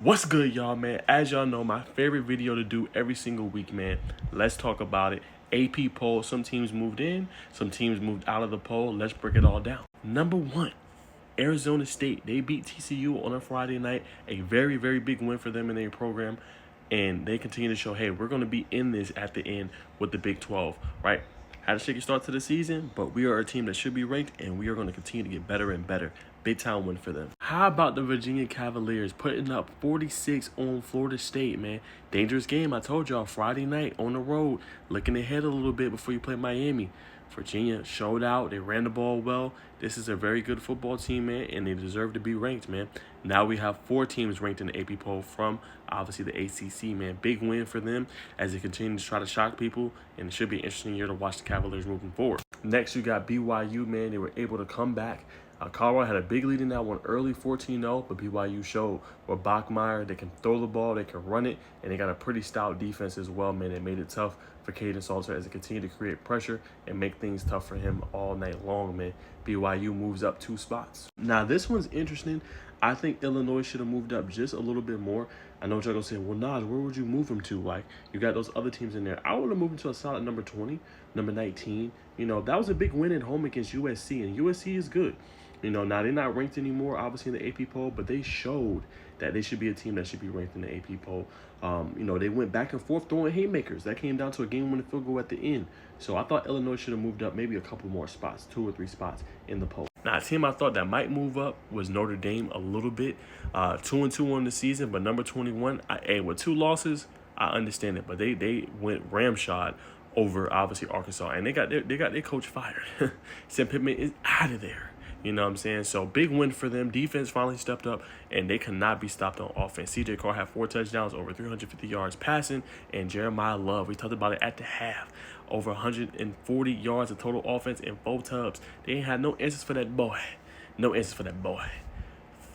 What's good, y'all, man? As y'all know, my favorite video to do every single week, man. Let's talk about it. AP poll. Some teams moved in, some teams moved out of the poll. Let's break it all down. Number one, Arizona State. They beat TCU on a Friday night. A very, very big win for them in their program. And they continue to show, hey, we're going to be in this at the end with the Big 12, right? Had a shaky start to the season, but we are a team that should be ranked, and we are going to continue to get better and better. Big time win for them. How about the Virginia Cavaliers putting up 46 on Florida State, man? Dangerous game. I told y'all, Friday night on the road, looking ahead a little bit before you play Miami. Virginia showed out. They ran the ball well. This is a very good football team, man, and they deserve to be ranked, man. Now we have 4 teams ranked in the AP poll from, obviously, the ACC, man. Big win for them as they continue to try to shock people, and it should be an interesting year to watch the Cavaliers moving forward. Next, you got BYU, man. They were able to come back. Colorado had a big lead in that one early, 14-0, but BYU showed with Bachmeier, they can throw the ball, they can run it, and they got a pretty stout defense as well, man. They made it tough for Caden Salter as they continue to create pressure and make things tough for him all night long, man. BYU moves up 2 spots. Now, this one's interesting. I think Illinois should have moved up just a little bit more. I know what y'all gonna say, well, Najeh, where would you move him to? Like, you got those other teams in there. I would have moved him to a solid number 20, number 19. You know, that was a big win at home against USC, and USC is good. You know, now they're not ranked anymore, obviously, in the AP poll, but they showed that they should be a team that should be ranked in the AP poll. You know, they went back and forth throwing haymakers. That came down to a game-winning field goal at the end. So I thought Illinois should have moved up maybe a couple more spots, 2 or 3 spots in the poll. Now, a team I thought that might move up was Notre Dame a little bit. 2-2 on the season, but number 21, with 2 losses, I understand it. But they went ramshot over, obviously, Arkansas. And they got their coach fired. Sam Pittman is out of there. You know what I'm saying? So, big win for them. Defense finally stepped up, and they cannot be stopped on offense. C.J. Carr had 4 touchdowns, over 350 yards passing, and Jeremiah Love, we talked about it at the half, over 140 yards of total offense in 4 tubs. They ain't had no answers for that boy. No answers for that boy.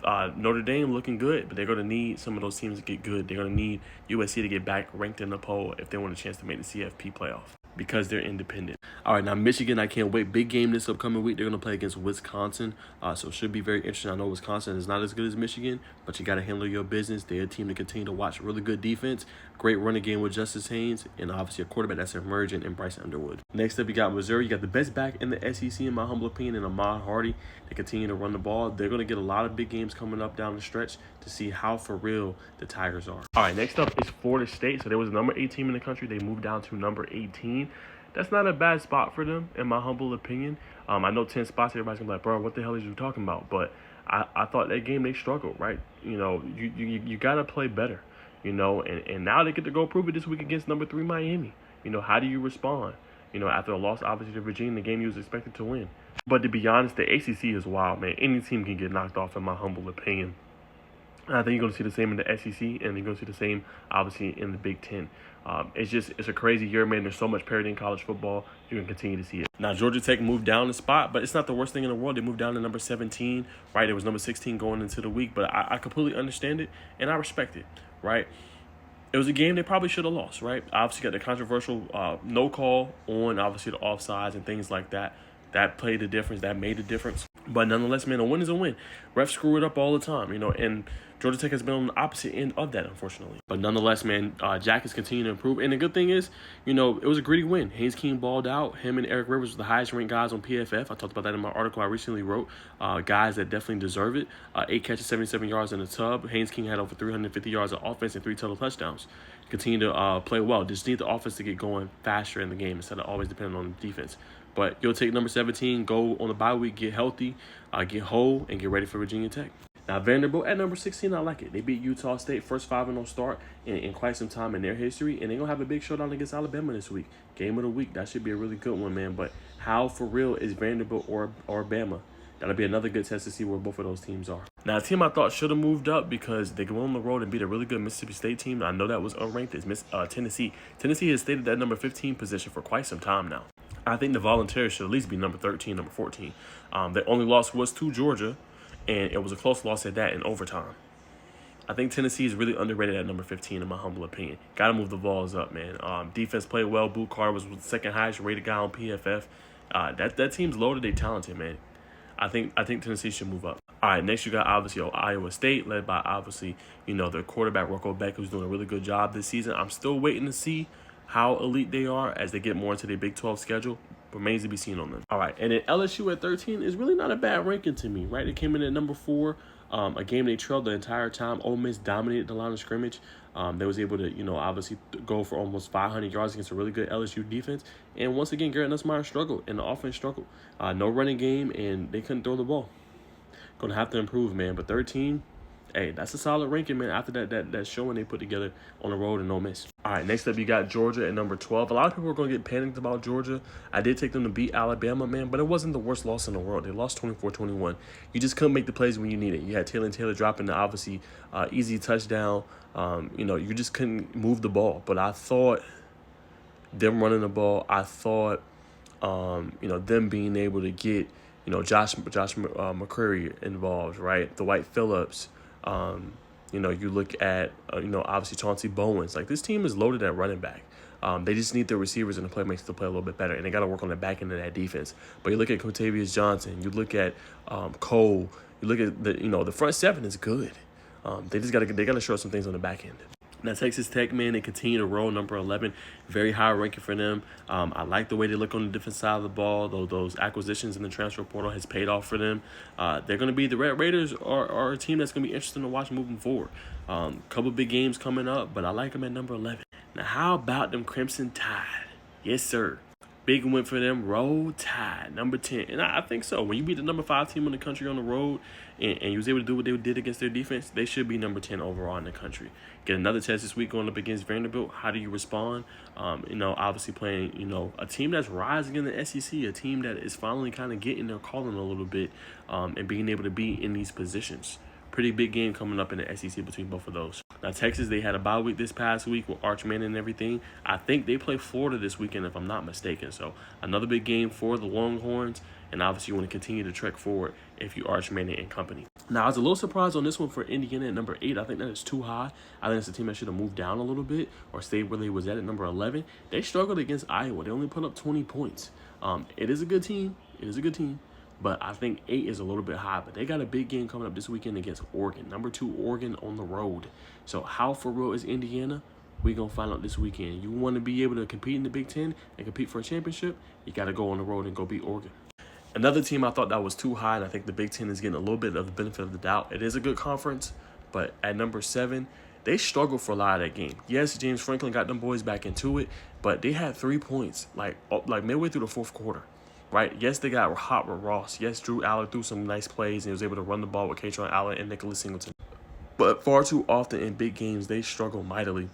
Notre Dame looking good, but they're going to need some of those teams to get good. They're going to need USC to get back ranked in the poll if they want a chance to make the CFP playoff, because they're independent. All right, now Michigan, I can't wait. Big game this upcoming week. They're going to play against Wisconsin, so it should be very interesting. I know Wisconsin is not as good as Michigan, but you got to handle your business. They're a team to continue to watch. Really good defense, great running game with Justice Haynes, and obviously a quarterback that's emerging in Bryce Underwood. Next up, you got Missouri. You got the best back in the SEC, in my humble opinion, in Ahmad Hardy. They continue to run the ball. They're going to get a lot of big games coming up down the stretch to see how for real the Tigers are. All right, next up is Florida State. So there was a number 8 team in the country. They moved down to number 18. That's not a bad spot for them, in my humble opinion. I know 10 spots, everybody's going to be like, bro, what the hell are you talking about? But I thought that game they struggled, right? You know, you got to play better, you know, and now they get to go prove it this week against number 3 Miami. You know, how do you respond? You know, after a loss, obviously, to Virginia, the game you was expected to win. But to be honest, the ACC is wild, man. Any team can get knocked off, in my humble opinion. I think you're going to see the same in the SEC, and you're going to see the same, obviously, in the Big Ten. It's a crazy year, man. There's so much parity in college football. You're going to continue to see it. Now, Georgia Tech moved down the spot, but it's not the worst thing in the world. They moved down to number 17, right? It was number 16 going into the week, but I completely understand it, and I respect it, right? It was a game they probably should have lost, right? Obviously, got the controversial no call on, obviously, the offsides and things like that. That played the difference. That made the difference. But nonetheless, man, a win is a win. Refs screw it up all the time, you know, and Georgia Tech has been on the opposite end of that, unfortunately. But nonetheless, man, Jack is continuing to improve. And the good thing is, you know, it was a gritty win. Haynes King balled out. Him and Eric Rivers were the highest-ranked guys on PFF. I talked about that in my article I recently wrote. Guys that definitely deserve it. 8 catches, 77 yards in the tub. Haynes King had over 350 yards of offense and 3 total touchdowns. Continue to play well. Just need the offense to get going faster in the game instead of always depending on the defense. But you'll take number 17, go on the bye week, get healthy, get whole, and get ready for Virginia Tech. Now, Vanderbilt at number 16, I like it. They beat Utah State, first 5-0 start in quite some time in their history, and they're going to have a big showdown against Alabama this week. Game of the week, that should be a really good one, man. But how for real is Vanderbilt or Bama? That'll be another good test to see where both of those teams are. Now, a team I thought should have moved up because they go on the road and beat a really good Mississippi State team. I know that was unranked. Is Tennessee. Tennessee has stayed at that number 15 position for quite some time now. I think the Volunteers should at least be number 13, number 14. Their only loss was to Georgia, and it was a close loss at that in overtime. I think Tennessee is really underrated at number 15, in my humble opinion. Got to move the Vols up, man. Defense played well. Boot Carter was the second highest rated guy on PFF. That team's loaded. They talented, man. I think Tennessee should move up. All right, next you got obviously Iowa State, led by obviously, their quarterback, Rocco Beck, who's doing a really good job this season. I'm still waiting to see how elite they are as they get more into their Big 12 schedule. Remains to be seen on them. All right, and then LSU at 13 is really not a bad ranking to me, right? They came in at number 4, a game they trailed the entire time. Ole Miss dominated the line of scrimmage. They was able to, obviously go for almost 500 yards against a really good LSU defense. And once again, Garrett Nussmeier struggled, and the offense struggled. No running game, and they couldn't throw the ball. Gonna have to improve, man. But 13, hey, that's a solid ranking, man, after that showing they put together on the road and no miss. All right, next up you got Georgia at number 12. A lot of people are going to get panicked about Georgia. I did take them to beat Alabama, man, but it wasn't the worst loss in the world. They lost 24-21. You just couldn't make the plays when you need it. You had Taylor dropping the obviously easy touchdown. You just couldn't move the ball. But I thought them running the ball, I thought, them being able to get, Josh McCreary involved, right? Dwight Phillips. You look at, obviously Chauncey Bowens. Like, this team is loaded at running back. They just need their receivers and the playmakers to play a little bit better, and they got to work on the back end of that defense. But you look at Contavious Johnson, you look at Cole, you look at the front seven is good. They got to show some things on the back end. Now, Texas Tech, man, they continue to roll, number 11. Very high ranking for them. I like the way they look on the defense side of the ball, though those acquisitions in the transfer portal has paid off for them. They're going to be, the Red Raiders are a team that's going to be interesting to watch moving forward. Couple big games coming up, but I like them at number 11. Now, how about them Crimson Tide? Yes, sir. Big win for them. Roll Tide, number 10. And I think so. When you beat the number 5 team in the country on the road and you was able to do what they did against their defense, they should be number 10 overall in the country. Get another test this week going up against Vanderbilt. How do you respond? Obviously playing, a team that's rising in the SEC, a team that is finally kind of getting their calling a little bit and being able to be in these positions. Pretty big game coming up in the SEC between both of those. Now, Texas, they had a bye week this past week with Arch Manning and everything. I think they play Florida this weekend, if I'm not mistaken. So, another big game for the Longhorns. And obviously, you want to continue to trek forward if you Arch Manning and company. Now, I was a little surprised on this one for Indiana at number 8. I think that is too high. I think it's a team that should have moved down a little bit or stayed where they was at number 11. They struggled against Iowa. They only put up 20 points. It is a good team. But I think 8 is a little bit high. But they got a big game coming up this weekend against Oregon. Number 2, Oregon on the road. So how for real is Indiana? We're going to find out this weekend. You want to be able to compete in the Big Ten and compete for a championship, you got to go on the road and go beat Oregon. Another team I thought that was too high, and I think the Big Ten is getting a little bit of the benefit of the doubt. It is a good conference, but at number 7, they struggled for a lot of that game. Yes, James Franklin got them boys back into it, but they had 3 points like midway through the fourth quarter. Right? Yes, they got hot with Ross. Yes, Drew Aller threw some nice plays and he was able to run the ball with Katron Allen and Nicholas Singleton. But far too often in big games, they struggle mightily.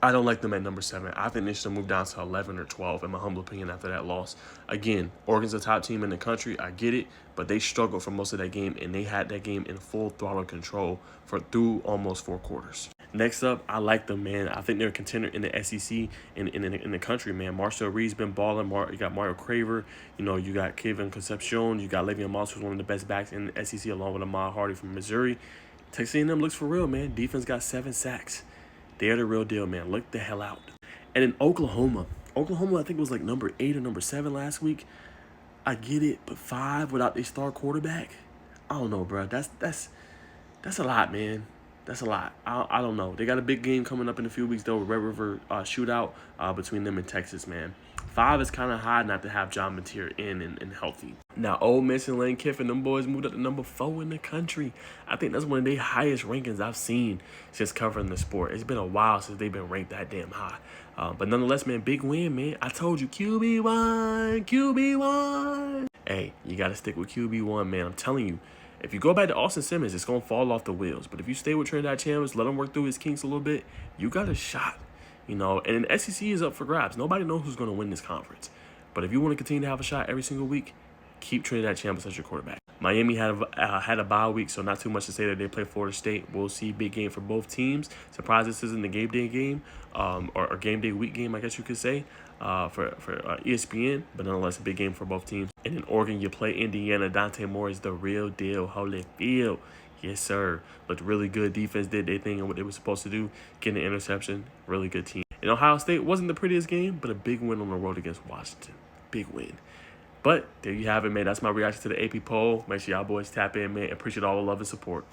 I don't like them at number 7. I think they should move down to 11 or 12, in my humble opinion, after that loss. Again, Oregon's a top team in the country. I get it, but they struggled for most of that game, and they had that game in full throttle control through almost 4 quarters. Next up, I like them, man. I think they're a contender in the SEC in the country, man. Marcel Reed's been balling. You got Mario Craver. You got Kevin Concepcion. You got Le'Veon Moss, who's one of the best backs in the SEC, along with Ahmad Hardy from Missouri. Texas A&M looks for real, man. Defense got 7 sacks. They're the real deal, man. Look the hell out. And in Oklahoma, I think it was like number 8 or number 7 last week. I get it, but 5 without their star quarterback? I don't know, bro. That's a lot, man. That's a lot. I don't know. They got a big game coming up in a few weeks, though, Red River shootout between them and Texas, man. 5 is kind of high not to have John Mateer in and healthy. Now, Ole Miss and Lane Kiffin, them boys moved up to number 4 in the country. I think that's one of their highest rankings I've seen since covering the sport. It's been a while since they've been ranked that damn high. But nonetheless, man, big win, man. I told you, QB1. Hey, you got to stick with QB1, man. I'm telling you. If you go back to Austin Simmons, it's going to fall off the wheels. But if you stay with Trinidad Chambers, let him work through his kinks a little bit, you got a shot. And the SEC is up for grabs. Nobody knows who's going to win this conference. But if you want to continue to have a shot every single week, keep Trinidad Chambers as your quarterback. Miami had a bye week, so not too much to say that they play Florida State. We'll see big game for both teams. Surprised this isn't the game day game or game day week game, I guess you could say, for ESPN. But nonetheless, a big game for both teams. And in Oregon, you play Indiana. Dante Moore is the real deal. Holyfield. Yes, sir. Looked really good. Defense did their thing and what they were supposed to do. Getting an interception. Really good team. And Ohio State wasn't the prettiest game, but a big win on the road against Washington. Big win. But there you have it, man. That's my reaction to the AP poll. Make sure y'all boys tap in, man. Appreciate all the love and support.